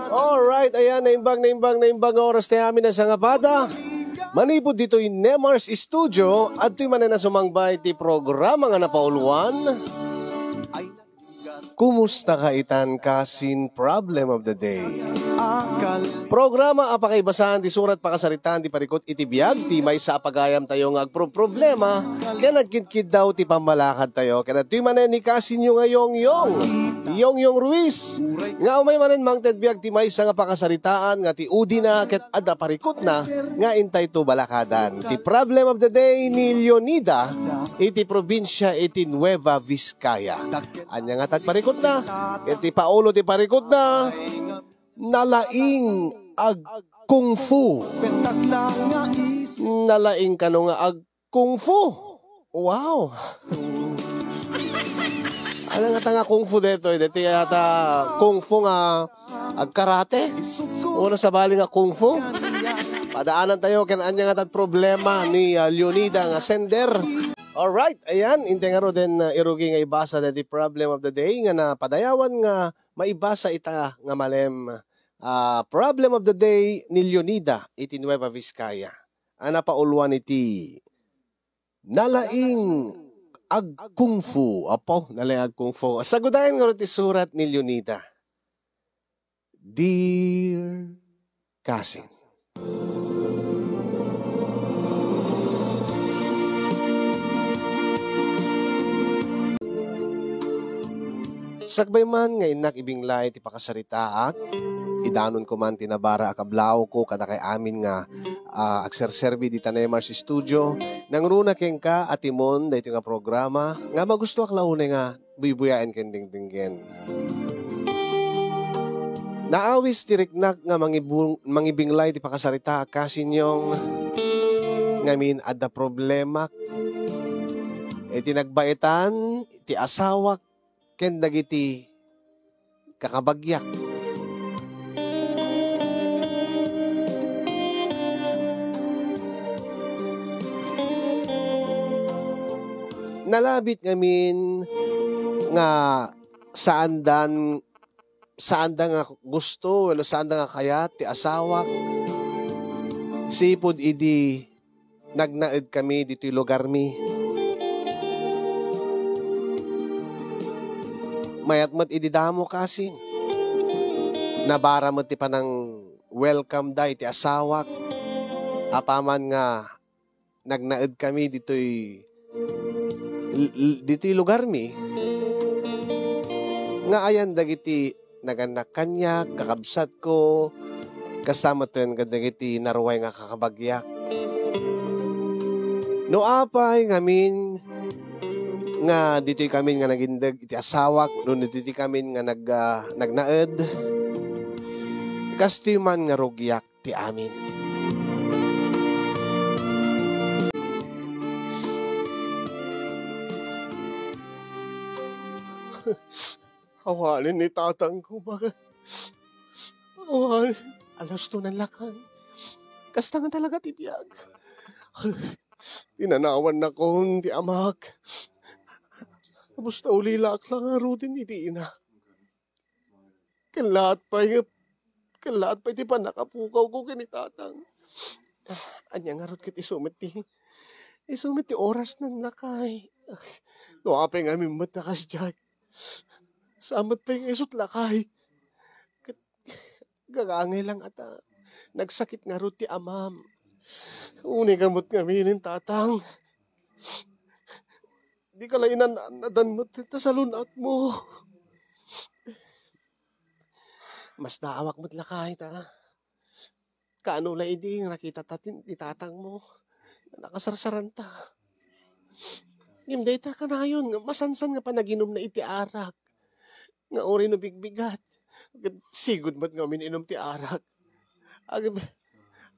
Alright, ayan, naimbang oras na amin na sa ngabada. Manipod dito yung Nemars Studio at ito'y manan na sumangbay ti programa nga napauluan. Kumusta ka itan kasin problem of the day? Programa apakaibasan ti surat pakasaritan ti parikot iti biag ti may sa apagayam tayo nga problema kaya nagkidkid daw ti pamalakad tayo kaya ito'y manan ni kasin yung Yong Ruiz nga umay manan mang ted biag ti may sa nga pakasaritaan nga ti udi na ket adda parikot na nga intay to balakadan ti problem of the day ni Leonida iti probinsya iti Nueva Vizcaya. Anya nga tat parikot na iti paulo ti parikot na nalaing ag kung fu. Nalaing kano nga ag kung fu. Wow. Ano nga tanga kung fu dito? Dito yata kung fu nga ag karate. Una sa bali nga kung fu. Padaanan tayo kananya nga tat problema ni Leonida nga sender. Alright, ayan, hindi nga ro din irugi nga ibasa na the problem of the day nga na padayawan nga maibasa ita nga malem. Problem of the day ni Leonida iti Nueva Vizcaya. Ana pauluan iti nalaing ag kung fu. Apo, nalaing ag kung fu. Sagudayan nga ro iti surat ni Leonida. Dear Cousin. Sakbay man nga inak ibinglay ti pakasaritaak, idanon ko man tinabara akablaw ko kada kay amin nga agserserbi di Nemars Studio. Nang runa ken ka atimon dayto nga programa nga magusto ak launay nga bubuyaen ken dingdingen. Naawis tiriknak nga mangibinglay ti pakasaritaak kasinyong ngamin adda problema iti nagbaitan ti asawak ken dagiti kakabagyak. Nalabit ngamin nga saan da nga gusto, saan da nga kayat ti asawak. Sipod idi nagnaed kami dito lugar mi. Mayat ididamo kasi. Nabara mo ti panang welcome day ti asawak. Apaman nga nagnaed kami dito'y lugar mi. Nga ayan dagiti naganak kanya, kakabsat ko, kasama ten dagiti naruway nga kakabagyak. No apay ngamin nga dito'y kami nga nagindag iti asawak no dito'y kami nga nagnaed kasti man nga rugyak ti amin. Awalin ni tatang ko baga awalin alas to ng lakang kasta nga talaga ti biyag. Pinanawan na ko ti amak. Basta ulilak lang nga rutin hindi ina. Kalaat pa iti pa nakapukaw ko kinitatang. Anya nga rut kit isumit ti oras ng lakay. No apay nga mimot na kas dyan. Samat pa yung isot lakay. Gagangay lang ata. Nagsakit nga rut ti amam. Uni gamot nga minin tatang. Di ka lang inanadan mo sa lunat mo. Mas naawak mo't lakay ta. Kaano la idi nga nakita tatin itatang mo. Nakasarsaran ta. Gimday ta ka na yun. Masansan nga panaginom na iti arak. Nga ori no bigbigat. Sigod mo't nga mininom ti arak.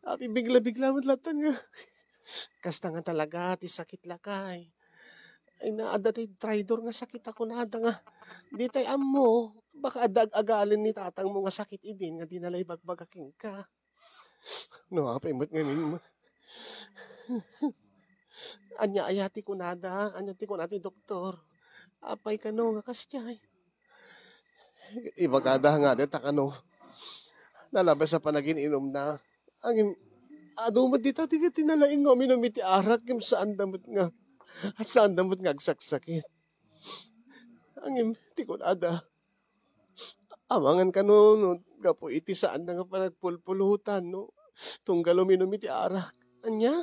Abi bigla-bigla mo't latan nga. Kasta nga talaga ti sakit lakay. Ay naada tayo traidor nga sakit ako naada nga. Di tayo amo. Baka adag-agalin ni tatang mo nga sakit idin nga di nalay bagbagaking ka. No, apay mo't ngamin mo. Anya ayati ko nada. Anya ti ko nati doktor. Apay ka no nga kasyay. Ibagada nga deta ka no. Nalabas sa panagin-inom na. Ang adumad dita ti tinalaing nga minumiti arak kim saan damot nga. At saan damot nga agsaksakit. Ang ti kunada. Amangan ka no, gapo iti saan na nga panagpulpulutan no. Tunggalo minumiti arak. Anya?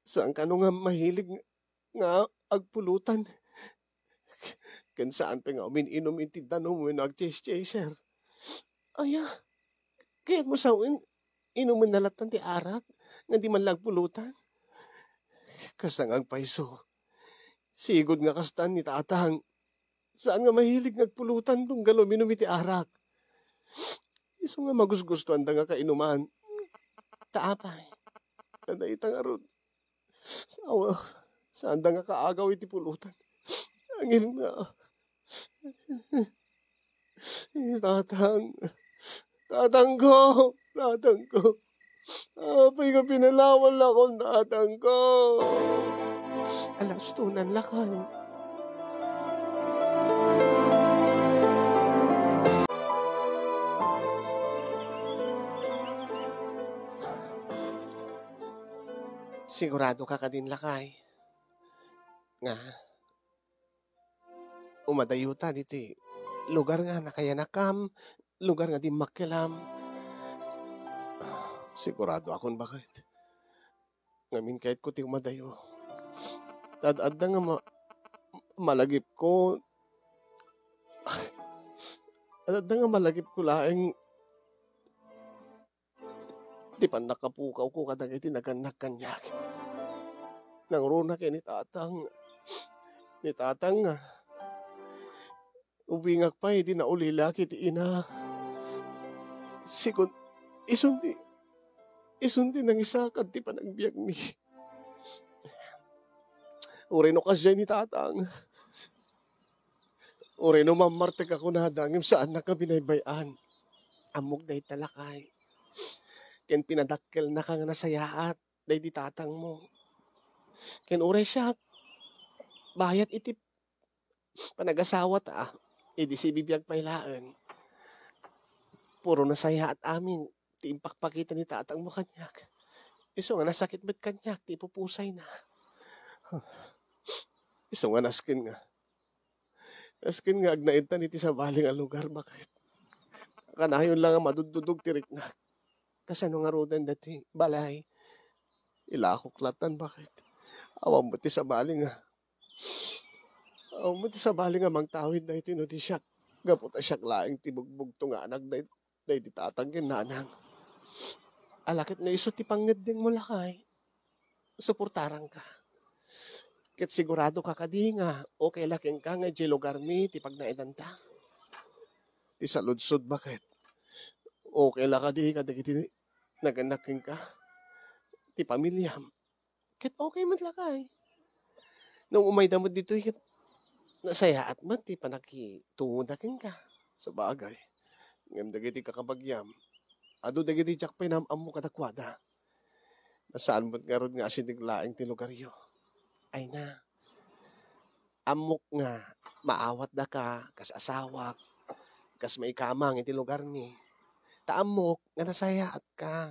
Saan ka no nga mahilig nga agpulutan? Kan saan pa nga umininom iti tanong mo nag-chase-chaser. Aya, kaya mo sa inuman na latan ti arak nga di man lang pulutan. Kasang ang paiso. Sigod nga kastan ni tatang. Saan nga mahilig nagpulutan tong galo minumiti arak. Iso nga magusgustuhan da nga kainuman. Taapay. Kada itang arod. Saan da nga kaagaw iti pulutan. Angin nga. Tatang. Tatang ko. Tatang ko. Apay ka pinalawal akong tatang ko. Alas tunan lakay. Sigurado ka din lakay. Nga. Umadayuta dito lugar nga na kaya nakam. Lugar nga di makilam. Sigurado akong bakit. Ngamin kahit ko ti umadayo. Tad-ad na nga malagip ko. Tad-ad na nga malagip ko laing di pa nakapukaw ko kadang iti naganak-kanyak. Nang runa kay ni tatang. Ni tatang nga. Ubingak pa hindi na ulila kiti ina. Sikon, isundi nang isakad ti panagbiag mi. Uri no kasya ni tatang. Uri no mamartek ako na dangim saan na ka binaybayan. Amog day talakay. Ken pinadakkel na kang nasayaat. Day di tatang mo. Ken uri siya. Bayat iti panag-asawa ta. Idi si bibiyag pailaan. Puro nasaya at amin. Ti impakpakita ni tatang mo kanyak. Iso nga nasakit ba't kanyak. Ti pupusay na. Iso nga naskin nga. Naskin nga agnaintan iti sa baling ang lugar. Bakit? Kanayon lang ang madududog tirik na. Kasano nga rodan dati balay. Ilakoklatan. Bakit? Awang mo ti sa baling nga. Awang mo ti sa baling nga mangtawid na ito no ti siyak. Gaputa siyak laing tibugbog nga anak na di tatanggin nanang. Alakit na iso ti pangedeng mo lakay. Suportarang ka. Ket sigurado ka kadi nga okay laking ka nga di lugar mi ti pagnaidanta. Ti saludsod bakit? Okay la kadi ka dagiti naganaking ka. Ti pamilyam. Ket okay man lakay. Nung umay damod dito ket nasaya at mat ti panakitungod ka. Sa bagay. Ngem dagiti kakabagyam. Ado dagiti jakpay na ammo kadakwada. Nasaan mo't nga ron nga asiniglaing ti lugaryo. Ay na. Amok nga maawat da ka kas asawak. Kas maikamang iti lugar ni. Taamok nga nasayaat ka.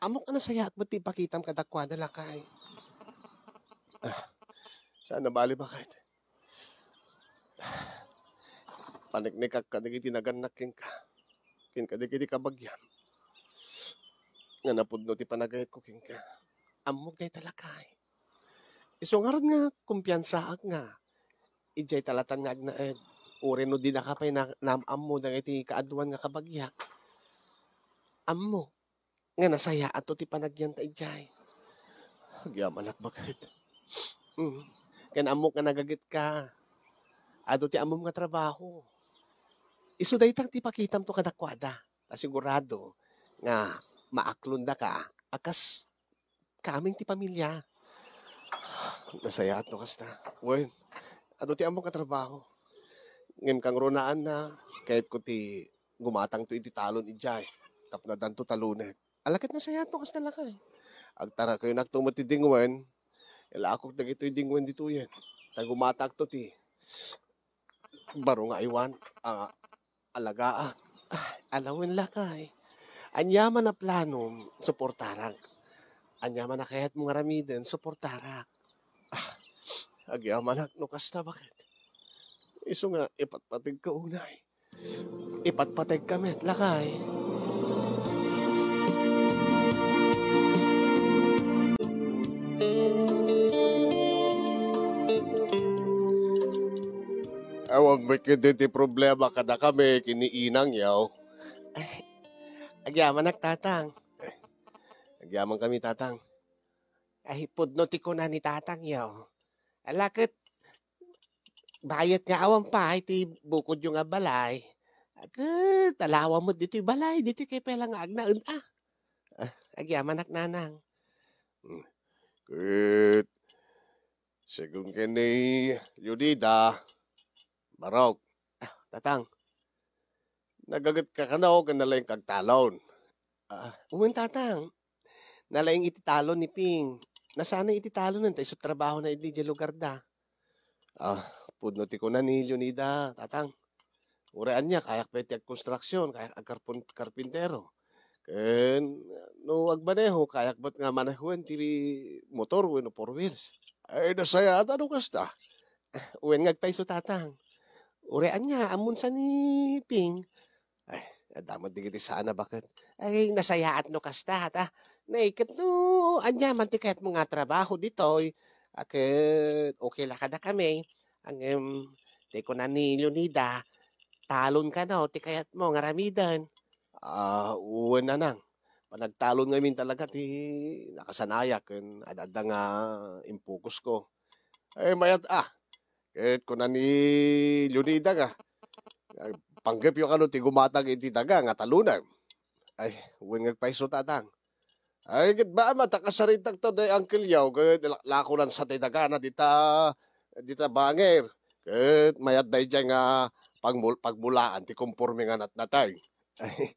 Amok nga nasayaat mo ti pakitam kadakwada lakay. Saan nabali bakit? Paniknikak ka dagiti naganaking ka. Kin ka dagiti kabagyam. Nga napudno ti panagayat ko king ka. Amok day talakay. Iso nga ron nga kumpiyansaak nga. Ijay talatan nga agnaed. Uri no di nakapay na namam mo dang iti kaaduan nga kabagyak. Ammo. Nga nasaya ato ti panagyan ta ijay. Agyaman at bakit? Kan amok nga nagagit ka. Ato ti amom nga trabaho. Iso daytang ti pakitam to kadakwada. Ta sigurado nga maaklunda ka akas kaming ti pamilya. Nasaya ato kasta. Wen, ato ti amok nga trabaho. Ngem kang ronaan na kahit ko ti gumatang to iti talon ijay. Tapna danto talunet. Alakit nasaya ato kasta lakay. Agtara kayo nagtumot ti dingwen. Ilakok dagito yung dingwen dito yan. Tagumatak to ti baro nga iwan alagaan. Alam mo lakay. Anyaman na plano, suportarak. Anyaman na kaya't mga ramiden, suportarak. Agyaman no kasta bakit? Iso nga, ipatpatig ka unay. Ipatpatig kami, lakay. Awag may kiniti problema kada kami, kiniinang yaw. Agyaman tatang. Agyaman kami tatang. Ay, pudnoti ko na ni tatang yaw. Alakit, bayat nga awan pa, iti bukod yung balay. Agad, talawa mo dito yung balay, dito kay pelang agnaun. Agyaman nanang. Good. Según kini Yudida, Barok. Tatang, nagagat ka kanaw ka nalang kagtalon. Uwin tatang, nalang ititalon ni Ping. Nasana ititalon nun, tayo sa trabaho na hindi dyan lugar da. Pudnoti ko na ni Leonida, tatang. Uraan niya, kayak pwede construction, kayak karpintero. Ken, no agbaneho, kayak ba't nga manahuan, ti motor, no four wheels. Ay, nasaya, ano kasta? Uwin ngagpaiso tatang. Uraan niya, amun sa ni Ping. Ay, damod di sana bakit? Ay, nasayaat no kasta, ta. Naikat no, anya, mantikayat mo nga trabaho dito. Akit, okay la kada kami. Ang, teko na ni Leonida, talon ka no, tikayat mo, nga ramidan. Uwan na nang. Panagtalon ngayon talaga, nakasanayak, adada nga impukus ko. Ay, mayat, kahit ko na ni Leonida ka. Panggap yung ti gumatag iti daga, nga talunan. Ay, uwan ngagpaiso tatang. Ay, git ba matakasaritag to day Uncle Yaw, kahit lakunan sa tidaga na dita banger. Kahit mayat day dyan nga pagmulaan, ti kumporme nga natnatay. Ay,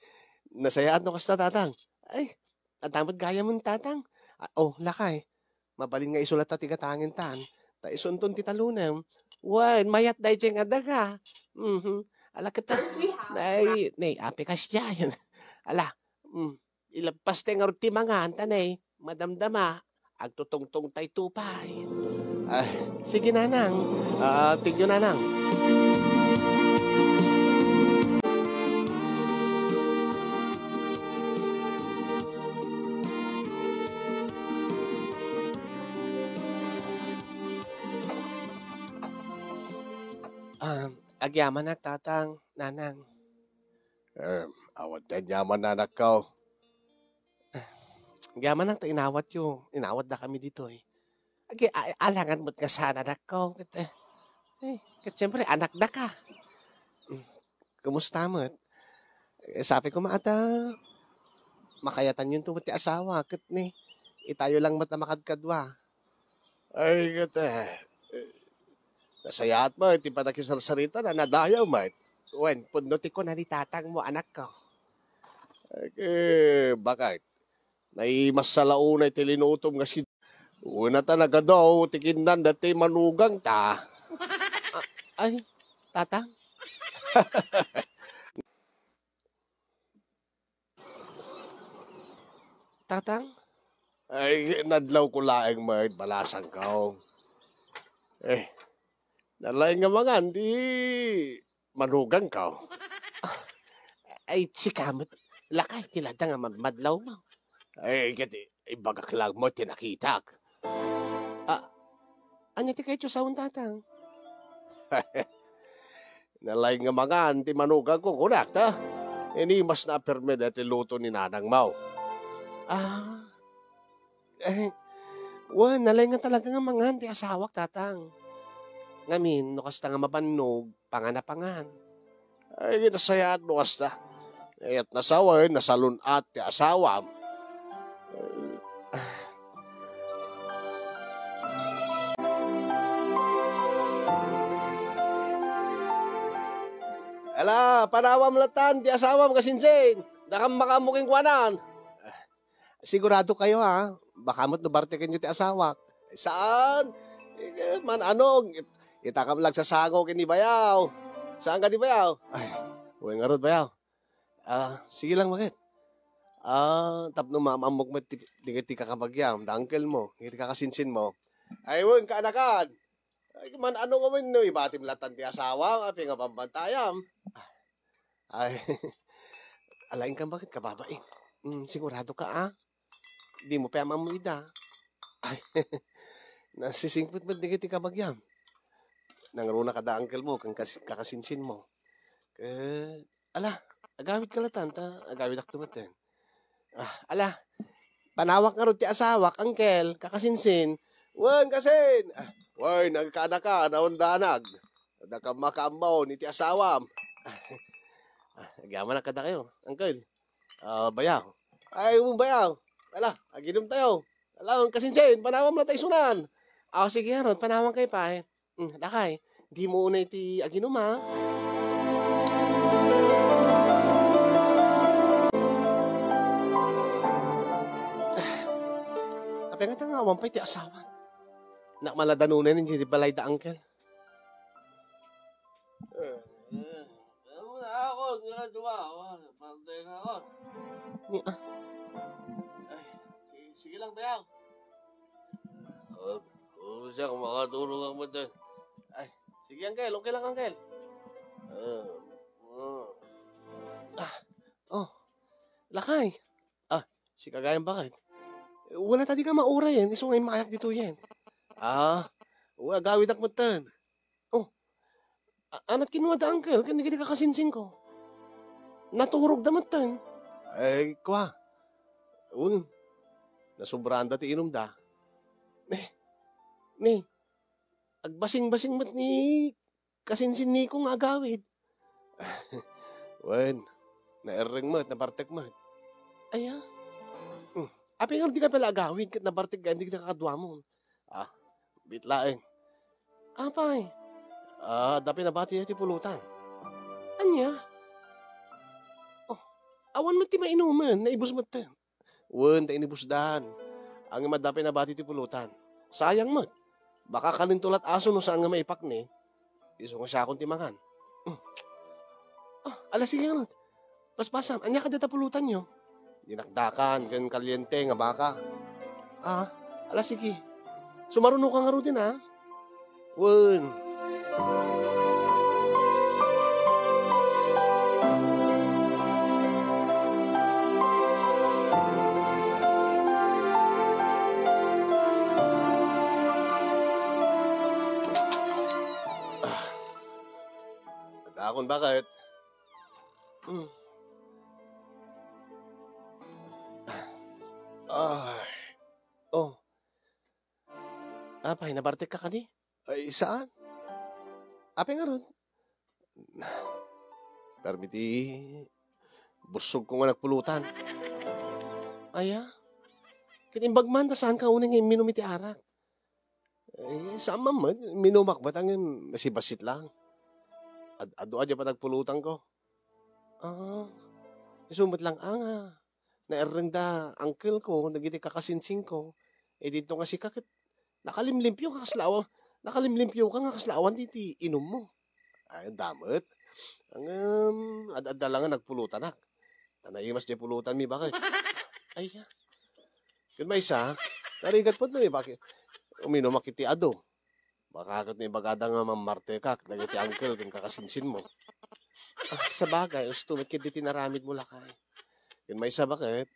nasayaan no kasta tatang. Ay, adamot gaya mo tatang. Lakay, mabalin nga isulat ta tigatangin tan. Ta isunton ti talunan. Wan, mayat day dyan nga daga. Ala kita, nay, apikas dyan. Ala, ilagpas tayo nga ti mga antanay, madamdama, agtutungtong tay tupay. Ay, sige nanang, tigyo nanang. Agyaman na tatang, nanang. Awat din yaman nanak ka. Agyaman na inawat yung. Inawat na kami dito eh. Alangan mo't nga sana anak ko. Kat siyempre, anak na ka. Kumusta mo't? Sabi ko maata, makayatan yun tumot ti asawa. Kat ni, itayo lang mo't na makadkadwa. Ay, kat nasayat mo, iti pa nakisarsarita na nadayaw mo. Wen, pudnoti ko na ni tatang mo, anak ko. Ay, bakit? Naimas sa launay tilinutom nga si... Una talaga daw, tikinan dati manugang ta. Ay, tatang? Tatang? Ay, nadlaw ko laeng may balasan ka. Nalaing nga mga, hindi manugang ka. Ay, si kamot. Lakay, tilada nga madlaw mo. Ay, kati, ibagak lang mo, tinakitak. Anya ti kayo sa tatang? Nalaing nga mga, hindi manugang ko, kunak, ta? Ini mas na perme dati luto ni nanang mau. Nalaing nga talaga nga mga, hindi asawak, tatang. Ngamin, no kasta nga mabanog, panganapangan. Ay, nasayaan no kasta. At nasaway, nasalunat ti asawam. Ala, panawam latan, ti asawam kasinsin. Dakam makamuking kwanan. Sigurado kayo ha, baka mo't nubartikin nyo ti asawak. Saan? Man anong, itakam lang sa sango kini bayaw. Saan ka di bayaw? Ay, huwag nga rod bayaw. Sige lang, bakit? Tapno mamamok mo, di ka kabagyam, da uncle mo, hindi ka kasinsin mo. Ay, wun, kaanakan. Ay, man, ano nga man, no, ibatim latan ti asawa, api nga pambantayam. Ay, alain ka bakit ka babae? Sigurado ka, Di mo pa mamuida. Ay, nasisingpot mo, di ka kabagyam. Nangruna ka da uncle mo, kang kakasinsin mo. Agawid ka latan, agawid ak tumaten. Ala, panawak nga ron ti asawak, uncle, kakasinsin. Wan, kasin! Wan, nagkana ka, naundanag. Nagka makaambaw ni ti asawam. Agyaman na kada kayo, uncle. Bayaw. Ay, bayaw. Ala, aginom tayo. Ala, kasinsin, panawam na tayo sunan. Sige nga ron, panawang kayo pa eh. Lakay, di mo unay ti aginom ha. Apay nga tangawang pa ti asawan. Nakmaladanunan hindi balay da uncle. Ako, nga duwa. Pantay nga ako. Sige lang tayo. Siya, kung makatulong ang mo dyan. Sige uncle, okay lang uncle. Lakay. Si kagayang bakit? Wala tadi ka maura yan, iso ngay maayak dito yan. Gawid ak matan. Anat kinuha da uncle, kaya hindi ka kasinsing ko. Naturog da matan. Ay, kwa. Nasubraan da ti inom da. Agbasing-basing mat ni kasinsin ni ko nga gawid. Wen, naereng mat, nabartek mat. Api nga di ka pala agawid, kat nabartek ka, hindi ka kakadwa mo. Bitlaeng. Apay. Dapi nabati na ti pulutan. Anya? Awan mo ti mainuman, naibus mo ta. Wen, ta inibusdan. Ang madapi nabati ti pulutan. Sayang mat. Baka kalintulat aso no saan nga maipak ni. Iso nga siya akong timangan. Sige nga mat. Paspasam, anya ka data pulutan nyo? Dinakdakan, gan kalyente nga baka. Sige. Sumaruno ka nga ro din Wen. Akon bakit? Apay, nabartek ka kani? Ay, saan? Apay nga ron. Permiti, busog ko nga nagpulutan. Kitimbag man, saan ka unang minum iti arak? Saan man, minumak ba't ang masibasit lang? Ado adya pa nagpulutan ko. Sumbat lang naereng da uncle ko, nagiti kakasinsing ko. Dito nga si kakit, nakalimlimpyo ka kaslawan. Nakalimlimpyo ka nga kaslawan diti inom mo. Ay, damat. Adada lang nga nagpulutan ak. Tanaimas di pulutan mi bakit? Yun may isa, narigat po na bakit? Uminom akiti ado. Baka akit ni bagada nga mamarte ka, nagiti uncle kung kakasinsin mo. Sa bagay, ustumit kiti tinaramid mo lakay. Yun may isa bakit?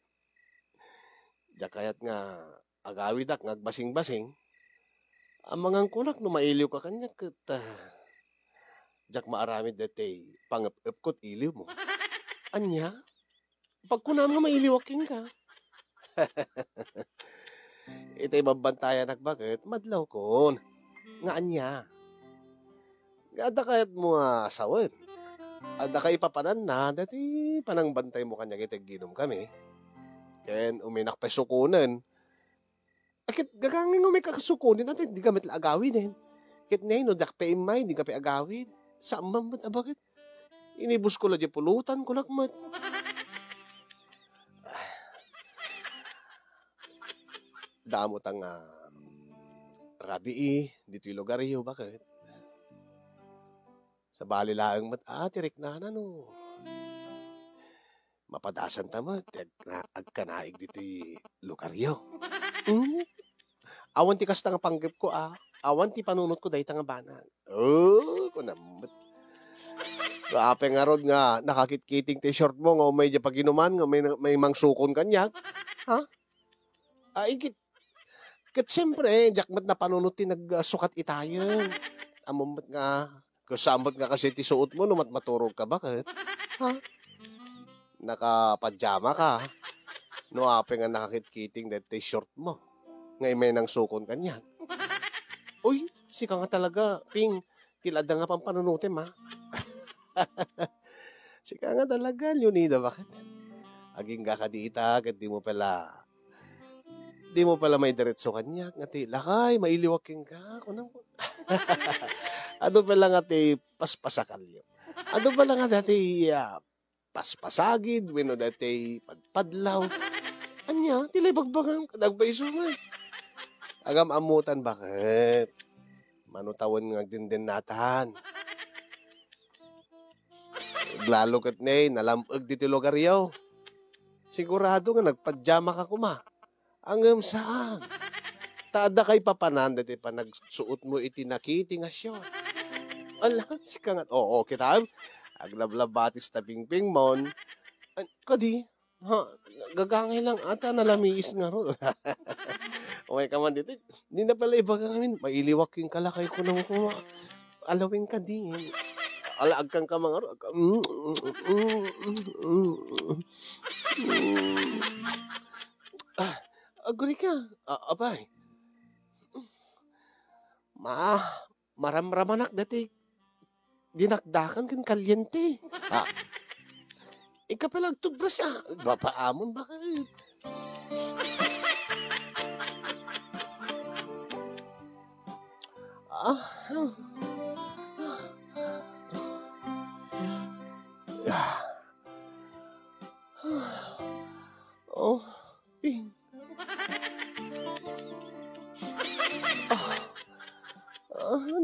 Kayat nga agawid ak, ngagbasing-basing. Ang mga kunak no mailiw ka kanya kat jak maaramid dati pangap-up iliw mo. Anya? Pag kunam nga mailiw aking ka. Itay babantayan ak bakit? Madlaw kon. Nga anya. Gada kayat mo asawan. Ada kay papanan na dati panang bantay mo kanya kitag ginom kami. Ken uminak pa sukunan. Akit gagangin may kakasukunin natin, di ka matla agawid din. Kit na no, dak pa imay, di ka pa agawid. Saan man ba't bakit? Inibus ko lang di pulutan ko lakmat. Damot ang rabi dito yung lugar iyo, bakit? Sa bali laang mat, tirik na no. Mapadasan tamo, agkanaig dito'y lugaryo. Hmm? Awan ti kasta nga panggap ko Awan ti panunot ko dahi nga banan. Oh, kunamot. Kape nga rod nga, nakakitkiting ti short mo nga may paginuman nga may mangsukon kanyak. Ha? Ikit. Kat siyempre, jakmat na panunot ti nagsukat itayan. Amumot nga, kasamot nga kasi ti suot mo, numat maturog ka bakit? Ha? Nakapadyama ka. No, ape nga nakakitkiting dati short mo. Ngay may nang sukon kanyan. Uy, sika nga talaga, Ping. Tilada nga pang panunutin, ha? Sika nga talaga, Leonida, bakit? Aging ka dita, kat di mo pala may diretso kanya. Nga ti, lakay, mailiwaking ka. Ano pala nga ti paspasakalyo. Ano pala nga dati paspasagid, wino dati padpadlaw. Anya, tilay bagbagang kadagbayso man. Agam amutan bakit? Manutawan nga din natahan. Lalo kat nalamag dito lugaryo. Sigurado nga nagpadyama ka kuma. Angam saan? Tada kay papanan dati pa nagsuot mo iti nakiti nga siya. Alam, sika nga. Oo, kita. Aglablabatis ta pingping mon. Kadi, gagangay lang ata nalamiis nga ro. Okay ka man dito. Di na pala iba kami. Mailiwak yung kalakay ko nang kuma. Alawin ka din. Alaag kang ka mga ro. Aguri ka. Abay. Maramramanak dati. Dinakdakan kan kalyente. Ika pala agtubras Bapaamon bakit? Oh, Ping.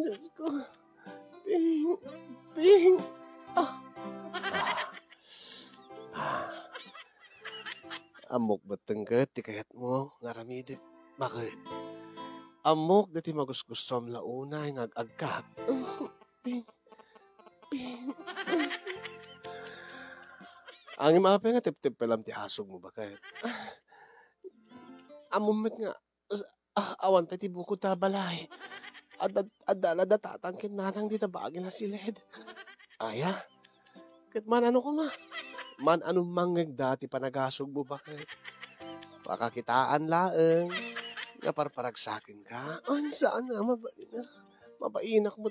Diyos ko. Ping. Amok batengket ti kayat mo, ngaramidit. Bakit? Amok dati magusgusom launay ngagagkag. Ping. Ang imape nga tip-tip pelam ti asog mo bakit? Amumit nga, awan pa ti bukod ta balay. Adala tatangkin nanang di tabagin na silid. Aya, kat man ano ko ma? Man anong mangag dati panagasog mo bakit? Pakakitaan laeng, nga parparagsakin ka. Saan na, mabainak mo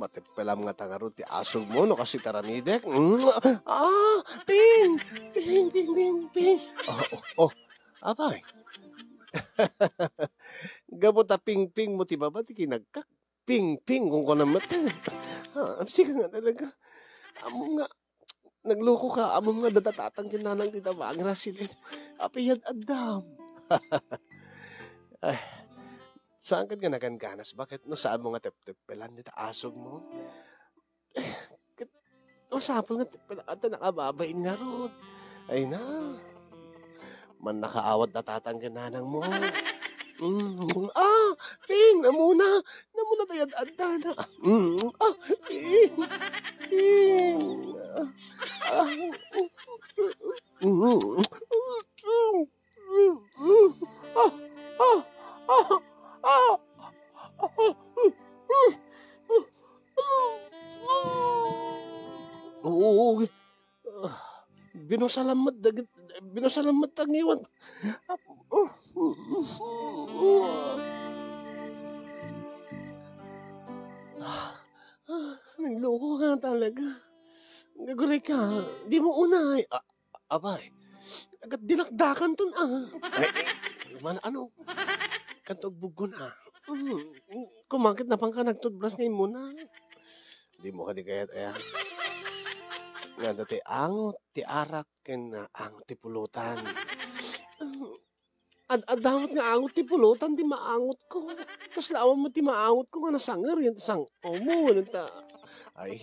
Matipelam nga tangarod ti asog mo no kasi taramidek. Ping. Abay. Gabot ta ping mo ti baba ti kinagkak. Ping kung ko naman. Sige nga talaga. Amom nga. Nagloko ka. Amom nga datatatang kinanang ti tabang rasilid. Apiyad adam. Ay. Saan ka naganganas? Bakit no saan mo nga tep-tepelan dito asog mo? Masapol nga tepelan at nakababain nga ron. Ay na. Man nakaawat na tatanggananang mo. Ping, namuna tayad adana. Ping. Oo. Binusalamat ang iwan. Nagloko ka na talaga. Nagulay ka. Di mo unay. Abay. Agad dinakdakan ton Man ano? Kantog bugon Kumakit na pang ka nagtutbras ngayon muna. Di mo ka di kayat nga dati ang ti arak ken ang ti pulutan. Damat nga angot ti pulutan di maangot ko. Kas lawan mo ti maangot ko nga nasanger yan sang omo nanta. Ay,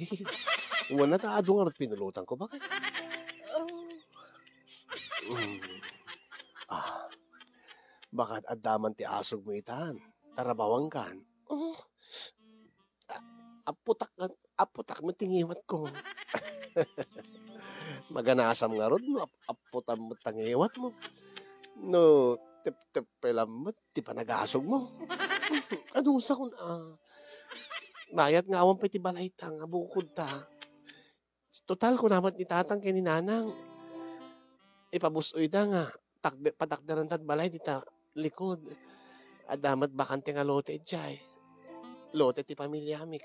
wala na taado nga pinulutan ko. Bakit? Mm, ah, bakit adaman ti asog mo itan? Tarabawang kan. Oh, aputak mo tingiwat ko. Maganasam nga ron, no? Aputan mo tangiwat mo. No, tip-tip pelam mo, ti panagasog mo. Anong sa kun, mayat nga awan pa ti balay ta, nga bukod ta. Total, kung naman ni tatang kay ni nanang, ipabusoy da nga, patakdaran tat balay, di ta likod. Adamat bakante nga lote jay. Lote ti pamilya mi,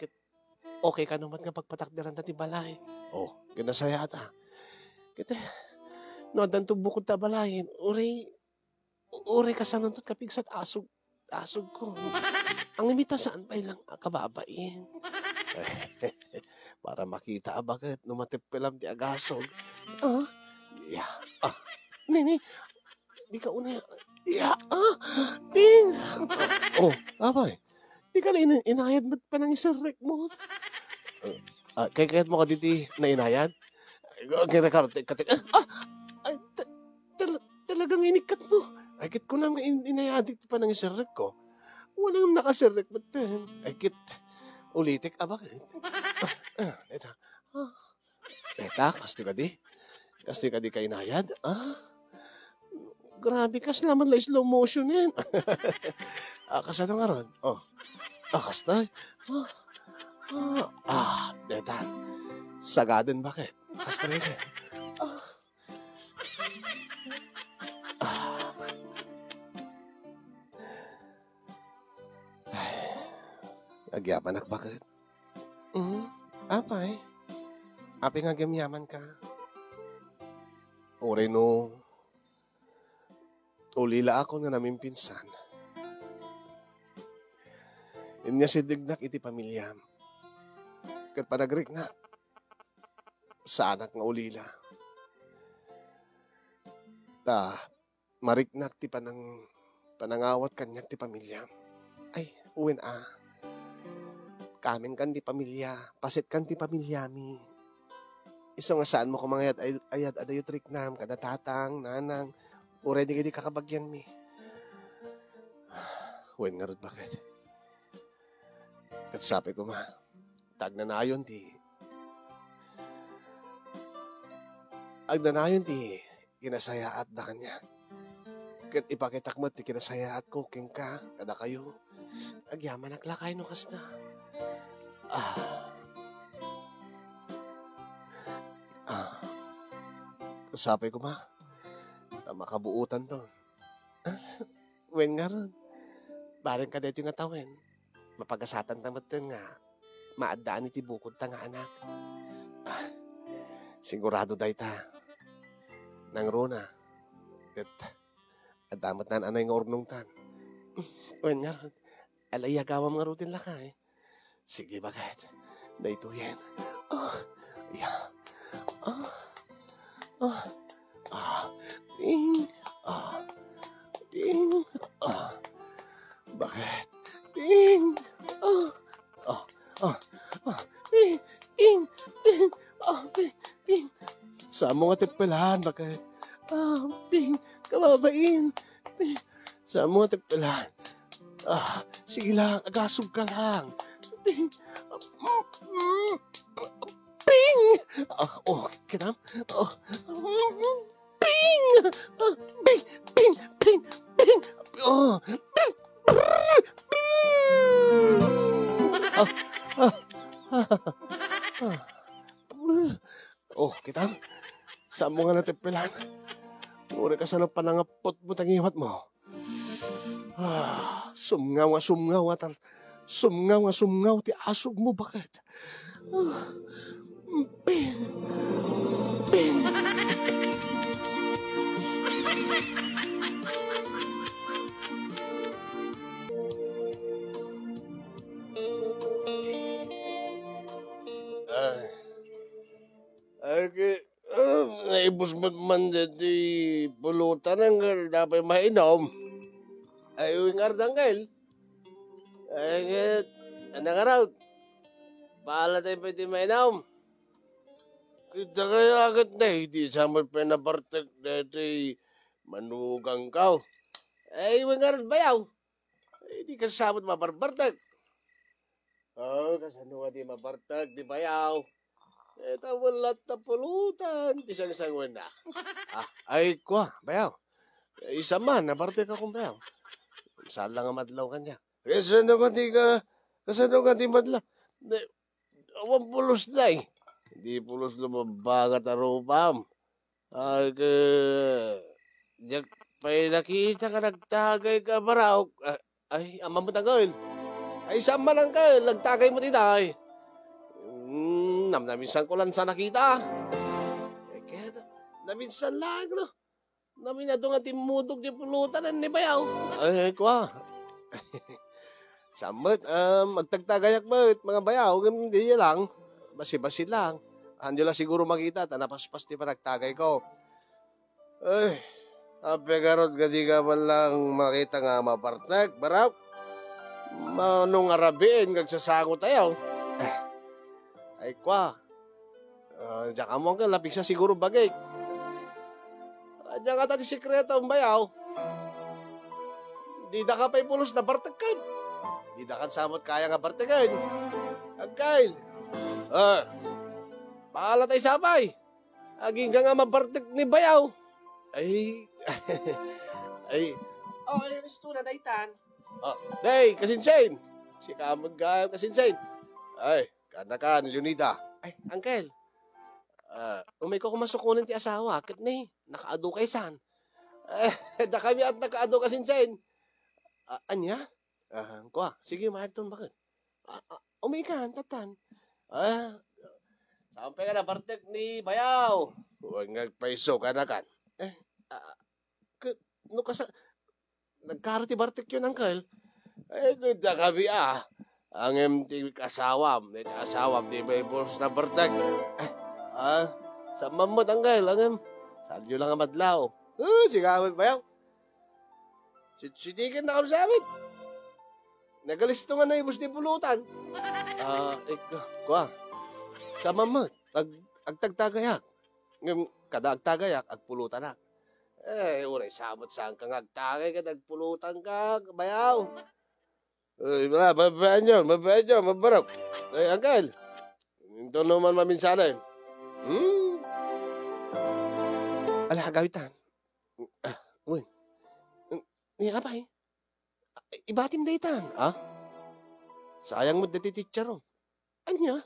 okay ka naman nga pagpatakdaran tat ti balay. Oh, ganasaya ta. Kita, no, danto bukod ta balayin, uri ka sanang tot kapigsat asog ko. Ang imita saan pa ilang kababain. Para makita bakit numatippelam ti agasog. Yeah. Nini, di ka una. Yeah. Ping. Abay. Di ka na inayad ba't pa ng isarek mo? Kaya mo ka diti na inayad? Talagang inikat mo. Ay, kit ko lang inayadik pa ng isarek ko. Walang nakasarek ba't din? Ay, kit ulitik, bakit? Eta, kasto ka di? Kasto ka di ka inayad? Grabe ka, salamat lang slow motion yan. Kasano nga ron? Kastay? Eta, sagadan bakit? Kastay ka. Agyaman ak bakit? Apay. Api nga gamyaman ka. Ore no. Ulila ako nga namin pinsan. Inya si dignak iti pamilyam. Kat panagrik na. Sa anak nga ulila. Mariknak ti panangawat kanyak ti pamilyam. Ay, uwin Kamen kan di pamilya, pasit kan di pamilyami. Iso nga saan mo kumangayat ayat adayot riknam, kada tatang, nanang, already di kakabagyan mi. Wen nga rod bakit? Kat sabi ko ma, tagnanayon ti. Agnanayon ti, kinasayaat da kanya. Kat ipakitakmat ti kinasayaat ko, king ka, kada kayo. Agyaman naglakay no kasta. Sabi ko ma, makabuutan to. Wen nga ron. Baring ka dito nga tawin. Mapagasatan tamat nga. Maadaan iti bukod ta nga anak. Sigurado day ta. Nang rona. At damat na anay nga ornong tan. Wen nga ron. Alayagawam nga rutin lakay. Sige, bakit? Dahito yan. Ding. Ding. Bakit? Ding. Ding. Ding. Saan mo nga tipelahan? Bakit? Ding. Kababain. Saan mo nga tipelahan? Sige lang. Agasog ka lang. Ping! Kinam? Ping! Ping! Kitam? Saan mo nga natipilan? Muna ka sa panangapot mo tangiwat mo. Sumngaw ti asog mo, bakit? Ping! Naibos man di pulutan ang dapat mainom. Ay, uwing ardanggal. Ay, anang araw. Bahala tayo pwede mainam. Kita kayo agad na, hindi sa magpinabartag dito manugang ka. Mga rin bayaw. Hindi ka samot mabarbartag. Kasano nga di mabartag, di bayaw. Wala na pulutan. Di siyang sangwan na. Kwa, bayaw. Isa man, nabartag akong bayaw. Saan lang ang madlaw kanya? Kasano ka di madlaw? Awang pulos na Hindi pulos lumabagat na rupam. Diyak pa'y nakita ka nagtagay ka baraw. Amang matanggal. Saan man ang kail, nagtagay mo tinay. Naminsan ko lang sa nakita. Kaya naminsan lang, no? Naminado nga timudog di pulutan ni bayaw. Kwa. Samot, magtagtagayak ba mga bayaw, hindi lang. Basi-basi lang. Andiyo lang siguro makita, tanapaspas di pa nagtagay ko. Apegarot gadi ka man lang makita nga mapartag, baraw. Manong arabiin, kagsasango tayo. Kwa. Diyan ka mo ka, lapig sa siguro bagay. Diyan ka tati sikreto ang bayaw. Di da ka pa'y pulos na bartag ka. Di da kan samot kaya nga bartagan. Agkail. Paala tayo sabay. Aging ka nga mabartag ni bayaw. Yung istuna daytan. Day, kasinsain. Si kamag kasinsain. Kanakan, Leonida. Uncle. Umay ko kumasukunan ti asawa. Kat na nakaado kay san. Da kami at nakaado kasinsain. Anya? Kwa, sige, maharton bakit? Umay ka, tatan. Sampai ka na bartek ni bayaw. Huwag nagpaiso ka na kan. Nagkaro ti bartek yun, uncle. Ganda kami Ang MT kasawam. Kasawam, di ba ipulos na bartek? Sa mamot, uncle. Saan nyo lang ang madlaw? Sigawan bayaw. Sitikin na kami sa amin. Nagalisto nga na ibus di pulutan. Kwa. Sa mamot, agtagtagayak. Kada agtagayak, agpulutan na. Uray, samot saan kang agtagay ka, agpulutan ka, bayaw. Mababaan nyo, mabarap. Uncle, ito naman maminsanan. Ala, gawitan. Uy. Niya ka ba ibatim daytan, Sayang mo dati teacher ro. Anya?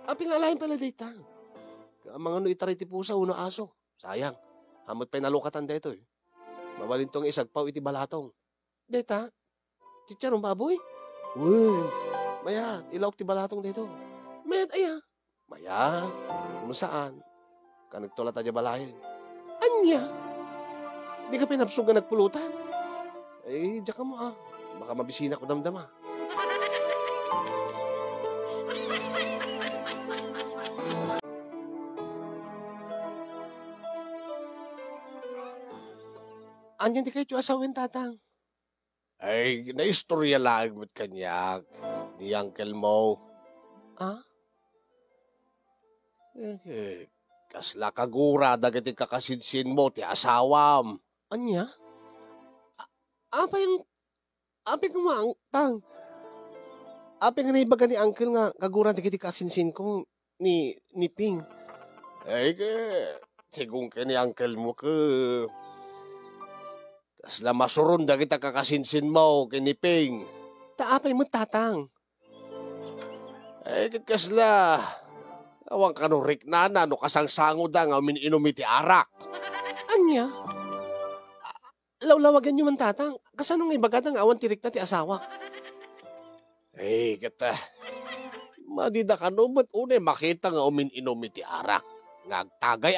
Aping alayin pala daytan. Mga no itariti pusa, uno aso. Sayang. Hamot pa'y nalukatan dito Mabalin tong isagpaw iti balatong. Dayta? Teacher ro, baboy? Uy. Mayat, ilawak ti balatong dito. Mayat, Mayat. Kung saan? Kanagtula tayo balayan. Anya? Di ka pinapsog na nagpulutan. Diyan ka mo Baka mabisina ko damdama. Andiyan di kayo asawin, tatang. Naistorya lang mo't kanyak. Ni uncle mo. Kasla kagura, dagiti kakasinsin mo, ti asawam. Anya? Apay nga mga tang. Apay nga naibaga ni uncle nga kagura dagiti kasinsin ko ni Ping. Tigong ka ni uncle mo ka. Kasla masuron dagiti kakasinsin mo kini Ping. Taapay mo, tatang. Kasla. Awang kanurik na no kasangsango da nga inomiti arak. Anya? Lawlawagan nyo man, tatang. Kasano nga ibagat ang awan tirik na ti asawa? Kata. Madida ka no, ba't unay makita nga inomiti arak. Ngagtagay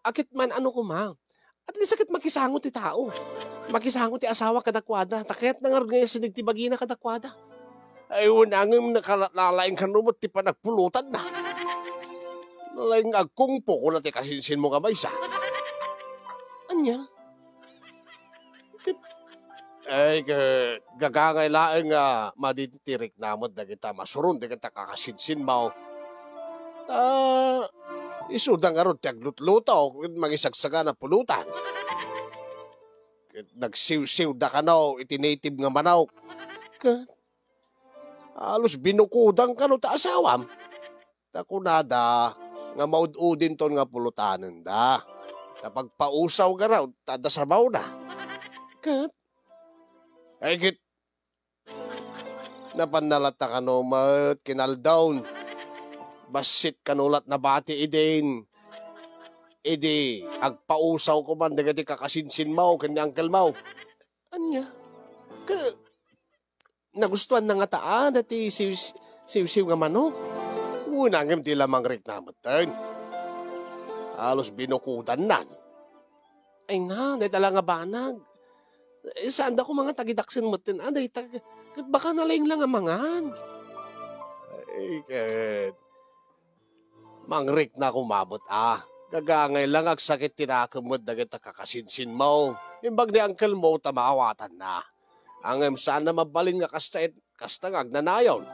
Akit man ano ko, ma. At least akit makisango ti tao. Makisango ti asawa kadakwada. Takayat na nga ngayon sinig ti bagina kadakwada. Unangim nakalalaing ka no, ba't ti pa nagpulutan na. Nalaing agkungpo ko na ti kasinsin mo kamay sa. Anya? Ay, gagangay laeng nga maditirik namod na kita masurun, di kita kakasinsin mo. Isudang nga ron, tiaglutluto, mangisagsaga na pulutan. Nagsiw-siw da ka no, itinative nga manok. Alos binukudang ka no ta asawam. Takunada, nga maud-udin ton nga pulutanan da. Kapag pausaw ka raw, tadasabaw na. Ay git, napanalata ka no, mat kinaldown. Basit kanulat na bati idin. Idi, agpausaw ko man, nagati kakasinsin mo, kanya angkel mo. Anya? Nagustuhan na nga taan, dati siw-siw nga manok. Unangim di lamang rik namatan. Halos binukudan nan. Ay na, dahil tala nga banag. Saan da ko mga tagidaksin mo tin? Dahil baka nalayang lang ang mangan. Ay, mangrik na kumabot Gagangay lang ag sakit tinakamod na kita kakasinsin mo. Imbag di angkel mo tamaawatan na. Ang sana mabalin nga kasta nga agnanayon.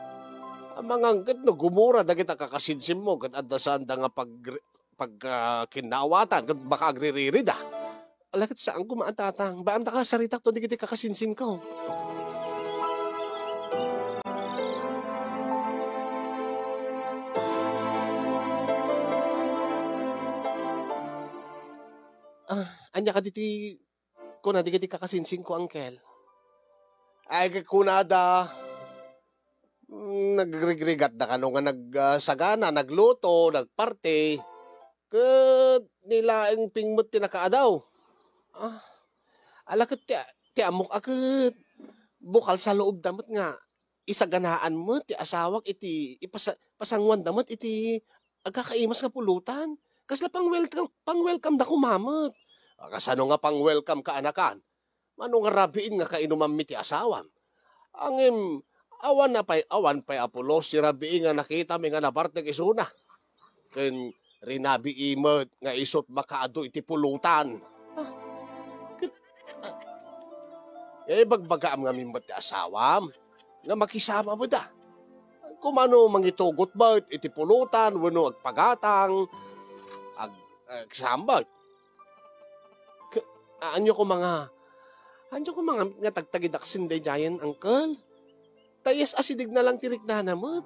Ang mga angkat no gumura na kita kakasinsin mo kat adasaan da nga pag kinaawatan kat baka agriririda. Alakit saan kumaatatang baam ta ka saritak to di kita kakasinsin ko. Anya ka diti ko na di kiti kakasinsin ko, angkel. Ay kunada, nagregregat da ka no nga nagsagana, nagluto, nagparte, nilaing pingmot tinakaadaw. Alakit ti amok akit, bukal sa loob damot nga, isaganaan mo, ti asawak iti, pasangwan damot iti, agkakaimas nga pulutan. Kasla pang-welcome da kumamot. Kasano nga pang-welcome ka anakan? Mano nga rabiin nga kainuman mi ti asawam. Angim, awan pa'y Apolos si rabiin nga nakita mi nga naparte kisuna. Ken rinabi imot nga isot makaado iti pulutan. Bagbaga nga mimot ti asawam. Nga makisama mo da. Kumano mangitugot ba iti pulutan, wano agpagatang, agsambat. Anyo ko mga nga tagtagidaksin day giant uncle. Tayas asidig na lang tirik na namot.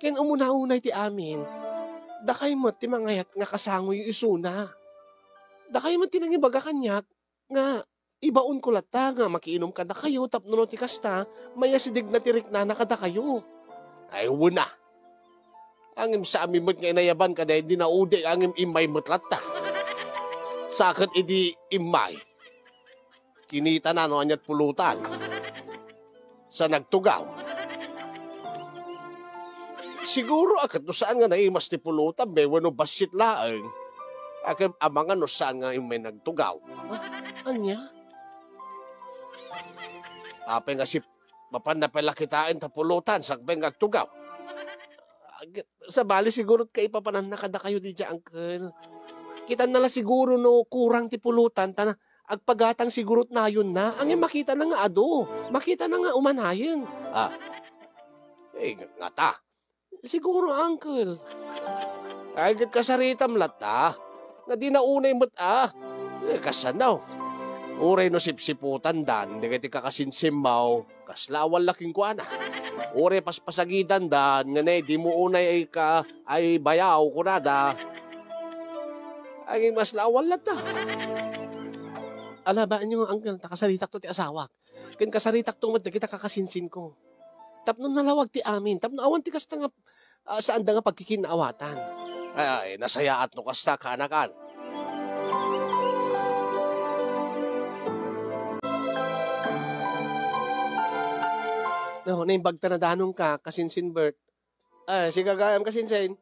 Ken umuna-unay ti amin. Dakay mo ti mangayat nga kasangoy isuna. Dakay mo ti nangibaga kanyak nga ibaon ko lata nga makiinom ka na kayo tapno ti kasta may asidig na tirik na nakada kayo. Ay wuna. Angim sa amin mo't nga inayaban ka dahil di naude angim imay mo't lata. Sakit idi imay. Kinita na no anyat pulutan. Sa nagtugaw. Siguro akat no saan nga naimas ti pulutan be wano basit laeng. Akat amangan no saan nga imay nagtugaw. Anya? Apay nga si mapan na pala kitain ta pulutan sakbay nagtugaw. Sa bali siguro kay ipapanan nakada kayo di dya, uncle. Kita nala siguro no kurang ti pulutan ta agpagatang siguro na yun na. Ang makita na nga ado. Makita na nga umanayin. Nga ta. Siguro, uncle. Ay kasaritam lata. Nga di na unay mo't kasanaw. Uray no sipsiputan dan. Di kati kakasinsimaw. Kaslawal laking kuana. Uray paspasagidan dan. Nga na di mo unay ay bayaw kunada. Ay mas lawal lata. Alabaan nyo, uncle, takasaritak to ti asawak. Ken kasaritak to mat kita kakasinsin ko. Tapno nalawag ti amin. Tapno awan ti kasta nga saan da nga pagkikinaawatan. Ay, nasayaat no kasta kaanakan. No, naimbagta na danong ka, kasinsin Bert. Si gagayam kasinsin.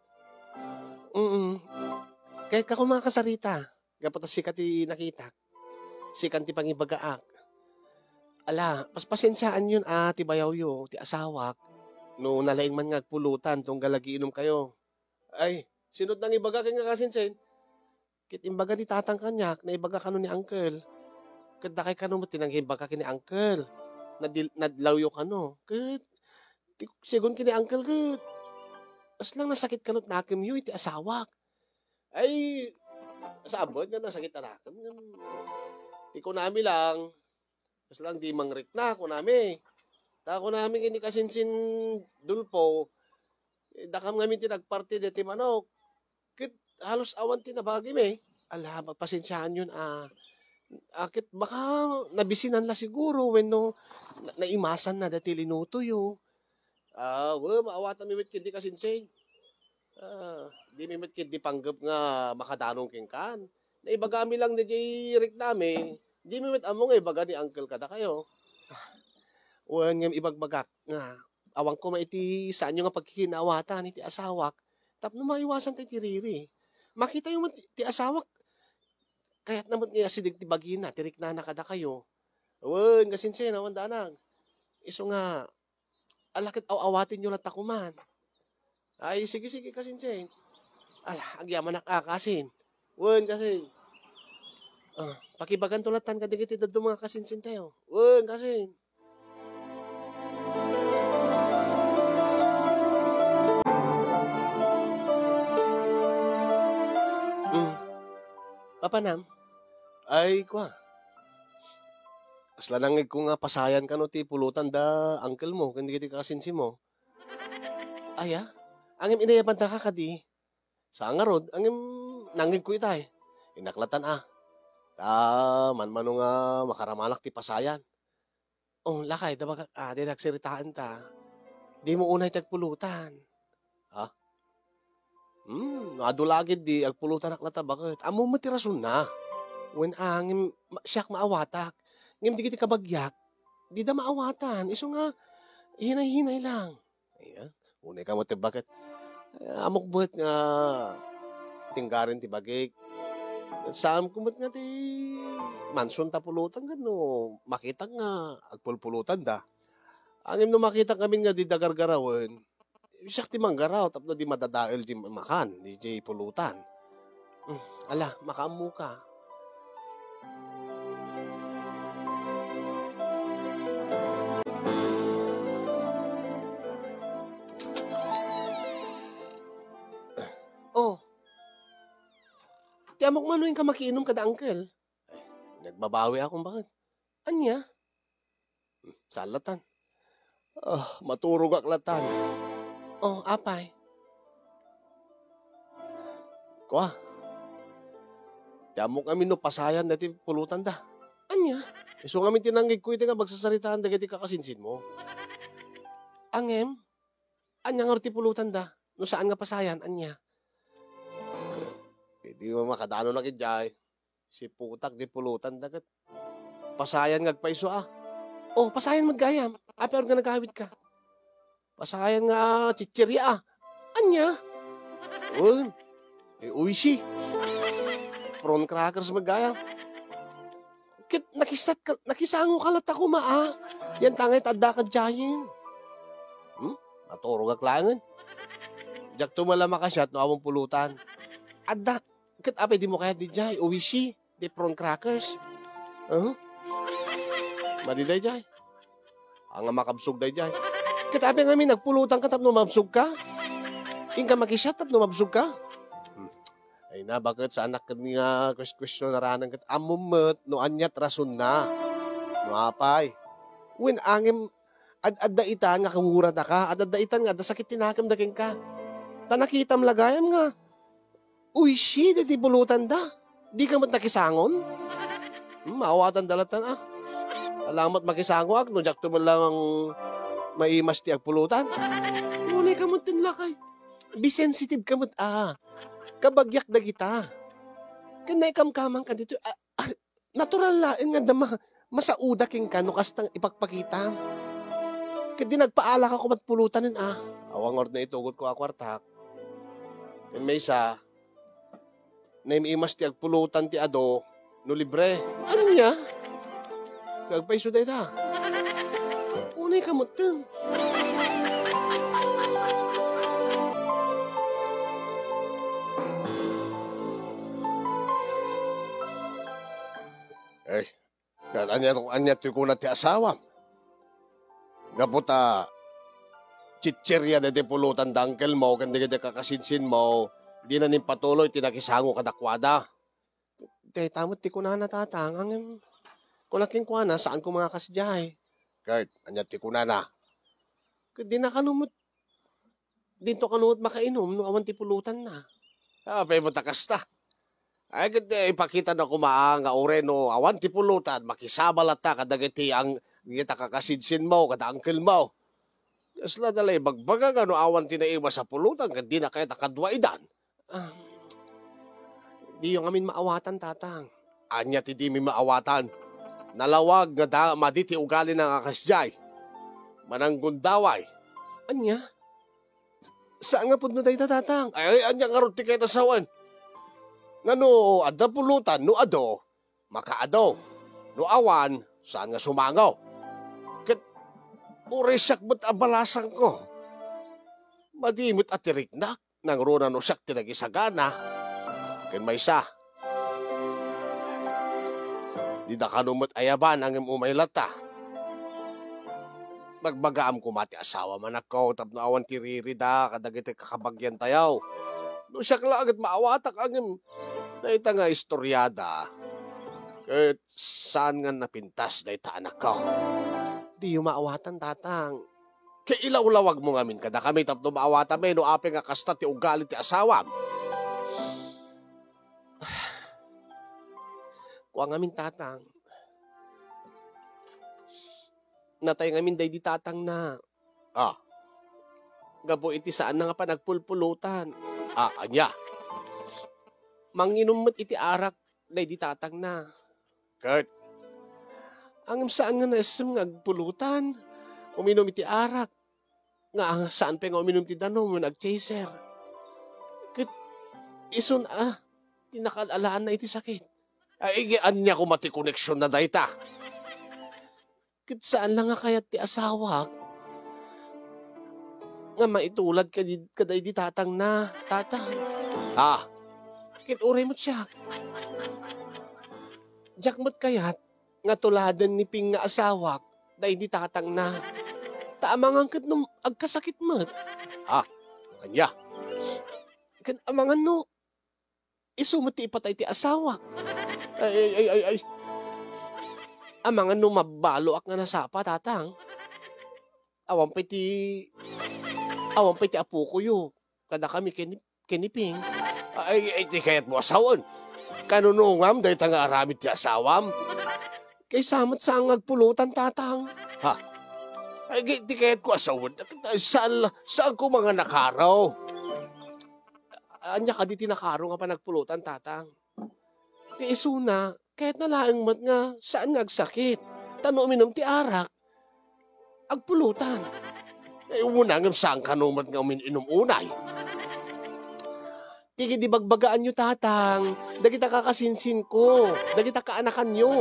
Kahit ka kung mga kasarita, gaputas sikat ti nakita. Sikan ti pangibagaak. Ala, paspasensyaan yun ti bayaw yo, ti asawak. No nalaing man nga pulutan, tong galagiinom kayo. Ay, sinod nang ibaga kay nga kasinsin. Kit imbaga ti tatang kanyak, na ibaga kano ni uncle. Kada kay kano mo tinanggim baka kini uncle. Nadlawyo ka no. Kat, sigon kini uncle kat. As lang nasakit kanot nakim yu iti asawak. Ay, sa abot nga nasakit na nakim. Ti ko nami lang. As lang di mangrik na ko nami. Ta ko nami kini kasinsin dulpo. Dakam ngamin tinagparti de ti manok. Kit halos awan tinabagi me. Ala, magpasensyahan yun akit baka nabisinan la siguro when no naimasan na dati linuto yo. Maawatan mi met kidi kasinsing. Di mi met kidi panggap nga makadanong king kan. Naibagami lang ni Jay Rick nami. Di mi met among ibaga ni uncle kada kayo. Wan ngem ibagbagak nga awang ko maiti saan yung nga pagkikinawatan iti asawak. Tapno maiwasan tayo ti riri. Makita yung ti asawak kaya't naman niya sidig ti bagina, tirik na nakada kayo. Wan, kasinsin, awan danang. Iso nga, alakit awatin nyo lang takuman. Ay, sige, kasinsin. Ala, agyaman nakakasin. Wan, kasin. Pakibagan tulatan ka digiti dado mga kasinsin tayo. Wan, kasin. Papanam? Ay, kwa. Asla nangig ko nga pasayan ka no ti pulutan da uncle mo, kundi kiti kasinsi mo. Aya, angim inayapan ta ka kadi. Sa angarod, angim nangig ko itay. Inaklatan manmano nga makaramanak ti pasayan. Oh, lakay, dabag, di nagsiritaan ta. Di mo unay tagpulutan. Ha? Adulagid di, agpulutan aklata bakit? Amo matirasun na. When angim siyak maawatak, ngim di kiti kabagyak, di da maawatan. Iso nga, hinay-hinay lang. Ayan, unay ka mo ti bakit? Amok buhat nga, tinggarin ti bagik. Saan kumot nga ti mansion ta pulutan gano, makita nga, agpulpulutan da. Angim no makita kami nga di dagargarawan, siyak ti manggaraw, tapno di madadael di makan, di pulutan. Ala, makaamu ka. Ti amok manuin ka makiinom kada uncle. Ay, nagbabawi akong bakit. Anya? Salatan. Maturog aklatan. Apay. Kwa. Ti amok kami no pasayan dati pulutan da. Anya? Iso kami tinanggig ko iti nga magsasaritaan dagiti kakasinsin mo. Angem? Anya nga ti pulutan da? No saan nga pasayan? Anya? Di mo makadano na kidjay. Si putak di pulutan dagat. Pasayan ngagpaiso pasayan maggayam. Pero nga nagkawit ka. Pasayan nga chichirya Anya? Uishi. Prawn crackers maggayam. Kit nakisango ka lata ko Yan tangay tadda ka dyayin. Maturo ka klangan. Jak tumalama ka siya at no awang pulutan. Adda. Kat apay di mo kaya di jay, uwishi, di prawn crackers. Madiday jay. Ang makabsog day jay. Kat apay nga nagpulutan ka tapno mabsog ka. Ingka makisya tapno mabsog ka. Ay na, bakit sa anak ka nga question na ranang kat amumot no anyat rason na. No apay. When angim adda itan nga kawura na ka, adda itan nga, da sakit tinakam daking ka. Tanakitam lagayam nga. Uy, di pulutan da. Di ka mat nakisangon? Maawatan dalatan Alamat makisango no jak mo lang ang maimas ti agpulutan. Ngunay ka mat tinlakay. Be sensitive ka mat Kabagyak da kita. Kanay kamkamang ka dito. Natural lain nga masauda king ka no kastang ipagpakita. Kadi nagpaala ka kumat pulutan Awang or na itugot ko akwartak. May isa, naimimas ti agpulutan ti ado, no libre. Ano niya? Gagpaiso day ta. Unay ka mutin. Anya ti kuna ti asawa. Gaputa, chichirya na ti pulutan dangkel mo, kanda kita kakasinsin mo, di na nin patuloy, tinakisango kadakwada. Te, tamot ti kuna na tatang, ang kulaking kwa na, saan ko mga kasjay? Kurt, anya ti kuna na. Di na kanumot, dinto kanumot makainom, no awan ti pulutan na. Pay mo takasta. Ay, ganda, ipakita na kumaang, ore no, awan ti pulutan, makisabalat ta, kadagiti ang kita kakasinsin mo, kada angkel mo. Kasla dalay, bagbaga nga no, awan ti naiba sa pulutan, di na kaya takadwaidan. Di yung amin maawatan, tatang. Anya ti di mi maawatan. Nalawag nga maditi ugali ng akasjay. Mananggundaway. Anya? Saan nga po no dahi tatang? Ay, anya nga ron ti kayo tasawan. Nga no, ada pulutan, no ado, makaado. No awan, saan nga sumangaw. Kat, uresak ba't abalasan ko? Madimit at tiriknak, nang runa no siyak tinagisagana. Ken may sa. Di da kanumot ayaban ang umaylata. Magbagaam ko mati asawa man ako, tapno awan tiriri da, kadagiti kakabagyan tayaw. No siya kalagat maawatak ang dahita nga istoryada. Kahit saan nga napintas dahita anak ko. Di yung maawatan, tatang. Kaya ilaw-lawag mo ngamin kada kami tapno maawatan may no ape nga kasta ti ugali ti asawam. Kuha ngamin, tatang. Natay ngamin day di tatang na. Gabo iti saan na nga pa nagpulpulutan. Anya. Manginumot iti arak, day di tatang na. Kurt. Ang saan nga nasam ngagpulutan, uminom iti arak. Nga saan pa nga uminom ti danom, nag-chaser. Kurt, ison tinakalaan na iti sakit. Ay, anya ko mati koneksyon na dayta. Kurt, saan lang nga kayat ti asawak, nga maitulad ka day di tatang na, tatang. Kit uray mo siyak. Diyak mo't kayat, nga tuladan ni Ping nga asawak, day di tatang na. Taamangan kat nung agkasakit mo't. Anya. Kan amangan no, isumot ti ipatay ti asawak. Ay. Amangan no mabalo ak nga nasapa, tatang. Awan pa ti apo ko yo. Kada kami kiniping. Ay, di kaya't mo asawan. Kanunungam, dahil nga aramid ti asawam. Kay samat sa ngagpulutan, tatang. Ay, di kaya't ko asawan. Saan ko mga nakaraw? Anya ka di tinakaro nga pa nagpulutan, tatang. Kay isuna, kaya't nalaang mat nga, saan ngagsakit? Tano uminom ti arak. Agpulutan. Ay, umunangam saan kanumat nga uminom unay. Tigi di bagbagaan nyo, tatang. Dagita kakasinsin ko. Dagita kaanakan nyo.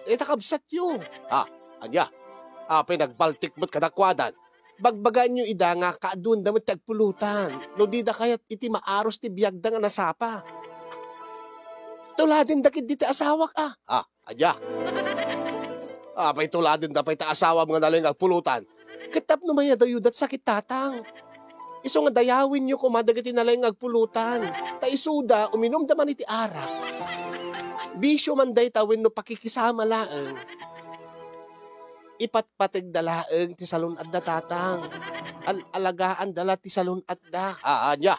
Dagita kabsat nyo. Anya? Pinagbaltik mo't kadakwadan. Bagbagaan nyo ida nga kaadun damit tagpulutan. No di da kayat iti maaros ti biyagda nga nasapa. Tuladin dakit di ti asawak, anya? Pay tuladin da pay ta asawa mga naling agpulutan. Katap no maya dayudat sakit, tatang. Iso nga dayawin nyo kumadagiti nalang agpulutan. Ta isuda, uminom daman iti arak. Bisyo man day tawin no pakikisama laeng. Ipatpatig dalaeng ti salon at da, tatang. Alagaan dala ti salon at da. Anya?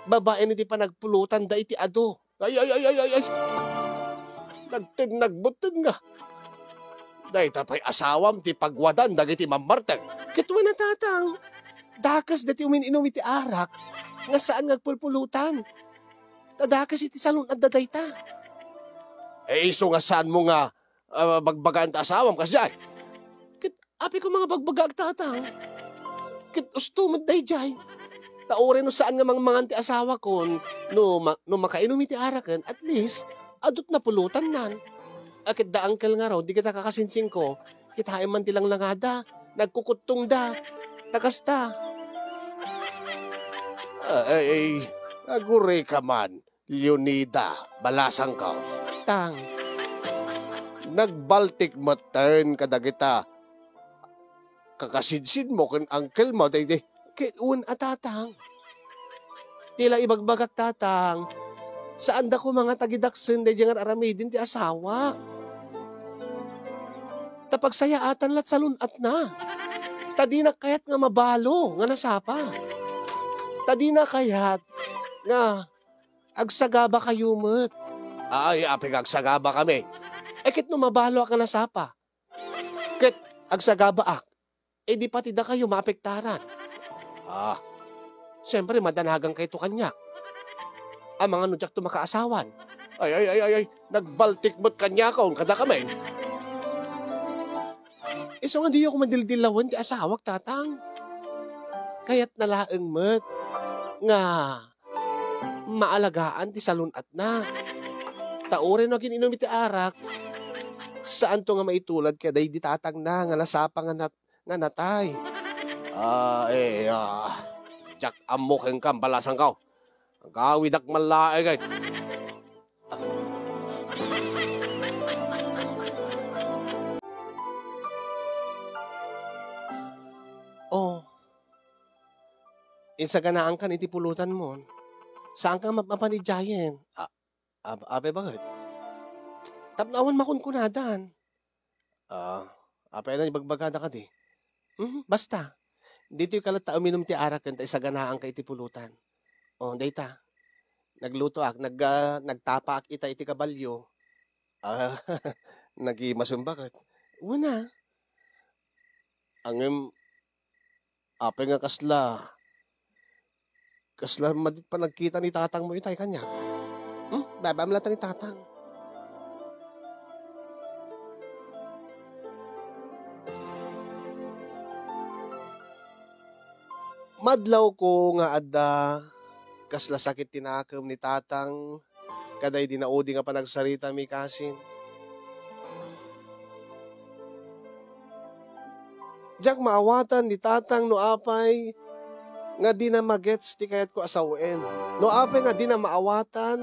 Babae ni ti panagpulutan da iti ado. Ay. Nagbutid nga. Day tapay asawam ti pagwadan dagiti mamartag. Kituwa na, tatang. Dakas dati uminom iti arak. Nga saan ngagpulpulutan. Tadakas iti salon at dadayta. Iso nga saan mo nga bagbagaan ta asawam kasjay. Api ko mga bagbagag, tatang. Kit ustumad day jay. Taore no saan nga mangan ti asawa ko. No makainom iti arakan, at least adot na pulutan nan. Akit da angkel nga raw, di kita kakasinsin ko. Kita man tilang langada. Nagkukutong da. Takasta. Agure ka man, Leonida, balasang ka. Tang, Nagbaltik matayin kadagita. Kakasidsid mo kan uncle mo. Kay un atatang. Tila ibagbagak tatang. Saan da ko mga tagidaksen day jangan aramidin ti asawa. Tapag sayaatan lat salunat na. Tadi na kayat nga mabalo nga nasapa. Tadi na kayat nga agsagaba kayo met. Ay, apig agsagaba kami. Kit no mabalo ka nasapa. Kit agsagaba ak. Di pati da kayo maapektaran. Siyempre madanagang kayo to kanya. Ang mga nudyak to makaasawan. Ay, nagbaltik mo't kanya kaon kada kami. So nga di ako madildilawan ti asawak tatang. Kaya't nalaeng mo't nga maalagaan ti salunat na. Taurin no gininom iti arak. Saan to nga maitulad kaya day di tatang na nga nasapa nga natay. Jak amok ang kambalasan ka. Ang kawidak malae kay. Insa ganaan kan iti pulutan mo. Saan ka mapanidyayen? Ape bakit? Tapnawan makunkunadan. Ape na ibagbagada ka di. Basta. Dito yung kalata uminom ti arak kanta isa ganaan ka iti pulutan. Dayta. Nagluto ak, nagtapa ak ita iti kabalyo. Nagimasumbakat. Una. Angem, ape nga kasla madit pa nagkita ni tatang mo itay kanya. Babamlatan ni tatang. Madlaw ko nga adda kasla sakit tinakam ni tatang kaday dinaudi nga panagsarita mi kasin. Jak maawatan ni tatang no apay nga di na magets ti kayat ko asawen. No apay nga di na maawatan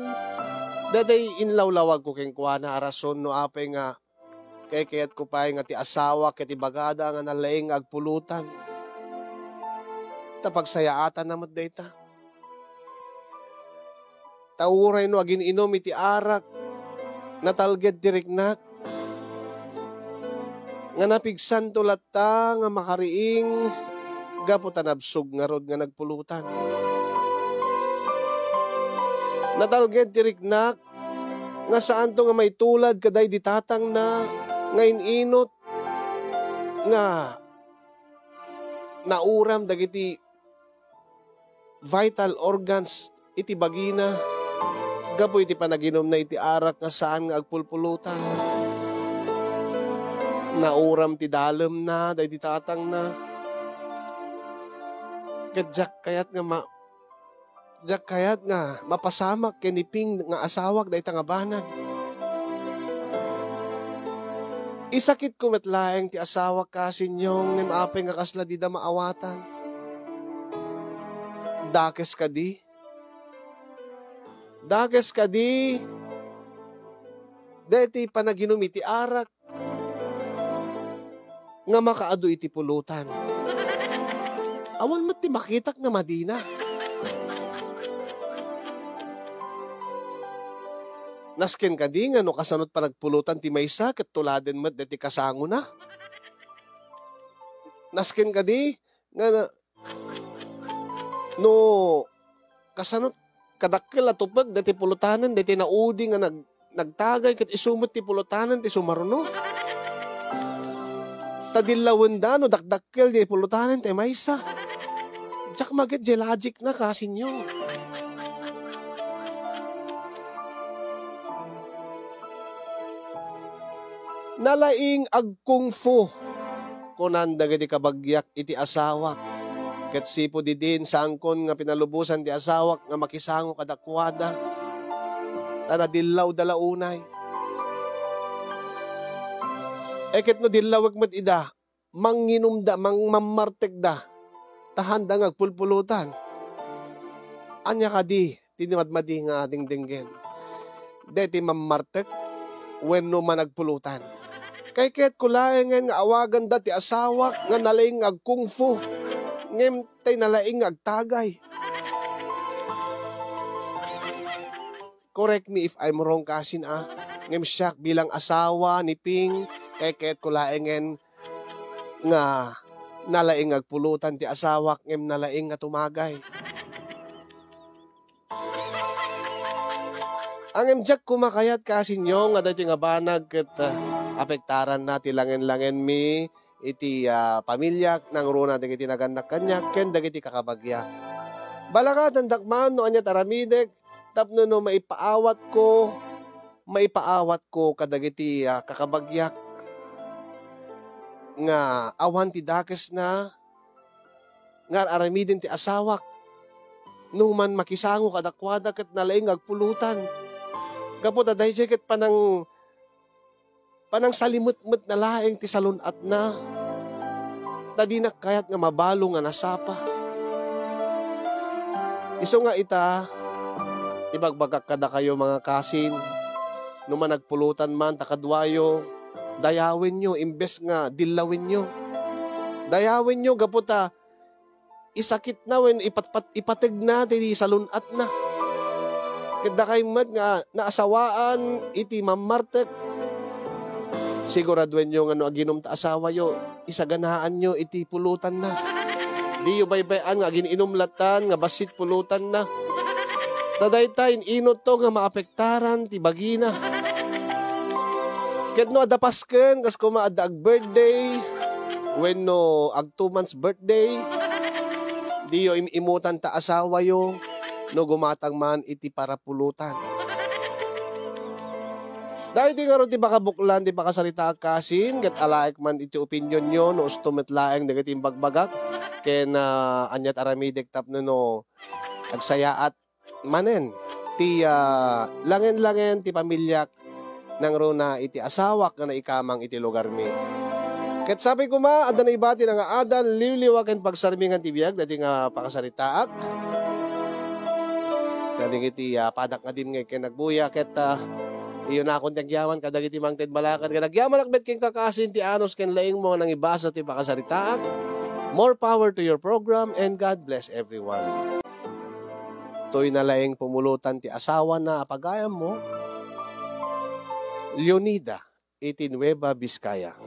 daday inlawlawag ko keng kuana arason no apay nga kayat ko pay nga ti asawa ket ti bagada nga nalaing agpulutan. Tapag sayaatan namat dayta. Tauray no agin inom iti arak natalged diriknak nga napigsan to latta nga makariing gapo tanabsog nga rod nga nagpulutan. Natalged diriknak nga saan to nga may tulad kaday ditatang na nga ininot nga nauram dagiti vital organs iti bagina gapo iti panaginom na iti arak nga saan nga agpulpulutan. Nauram ti dalem na day ditatang na kadyak kayat nga mapasamak keniping nga asawak day tangabanag. Isakit ko metlaeng ti asawak kasinyong ng apay nga kasla di da maawatan. Dakes ka di. Deti panaginom iti arak nga makaado iti pulutan. Awan mat ti makitak nga madina. Nasken ka di nga no kasanot pa nagpulutan ti maysa ket tuladen met deti kasango na. Nasken ka di nga no kasanot kadakkel atupag deti pulutanan deti naudi nga nagtagay ket isumot ti pulutanan ti sumaruno. Tadilawen da no dakdakkel di pulutanan ti maysa. Tsak maget geologic na kasinyo. Nalaing agkung fu kunan dagiti kabagyak iti asawak. Ket sipo di din sangkon nga pinalubusan ti asawak nga makisango kadakwada. Tanadillaw dalaunay. Ket no dillawag met ida manginumda mangmamartek da. Tahanda nga agpulpulutan. Anya kadi tinimadmadi nga dingdinggen. Deti mamartek wenno man agpulutan. Kay ket kulaengen nga awagan da ti asawak nga nalaing ag kung fu. Ngem tay nalaing ag tagay. Correct me if I'm wrong kasin Ngem siya bilang asawa ni Ping kay ket kulaengen nga nalaing ag pulutan ti asawak ngem nalaing nga tumagay. Ang emjak kumakayat kasinyo nga dati nga banag ket apektaran na ti langen-langen mi iti pamilya nang runa dagiti naganak kanya ken dagiti kakabagya. Balakat ang dakman no anya taramidek tapno no maipaawat ko kadagiti kakabagyak nga awan ti dakes na nga aramidin ti asawak nung man makisango kadakwada ket nalaing agpulutan. Kaputa dahil ket panang salimut-mut na laeng ti salunat na. Tadi na kayat nga mabalo nga nasapa. Iso nga ita, ibagbagak kada kayo mga kasin, numan nagpulutan man takadwayo, dayawin nyo, imbes nga dilawin nyo. Dayawin nyo, gaputa, isakit na when ipatag na, ti salunat na. Kada kay mat nga naasawaan iti mamartek. Siguradwen nyo nga no aginom ta asawa yo, isaganaan nyo iti pulutan na. Di yu baybayan nga gininumlatan nga basit pulutan na. Tadaytayin inot to nga maapektaran ti bagina. Ket no adapasken kas kumaada ag birthday, when no ag 2 months birthday, di yo imutan ta asawa yo. No gumatang man iti para pulutan. Dahil di nga ron ti bakabuklan, di bakasalita kasin, ket alaik man iti opinion nyo, no ustumet laeng dagiti bagbagak, ken anyat aramidek tapno no agsayaat manen. Ti langen-langen ti pamilyak nang rona iti asawak nga naikamang iti lugar mi. Ket sabi ko adan na ibati nga adan liwliwaken pagsarmingan ti biag, dati nga pakasalitaak. Kading iti padak nga din ngay nagbuya ket iyon na akong tagyaman kadag iti mangted balakad kadagyaman akbet king kakasin ti anos ken laing mo nang ibasa ti pakasaritaak. More power to your program and God bless everyone. Toy na laing pumulutan ti asawa na apagayam mo. Leonida, iti Nueva Vizcaya.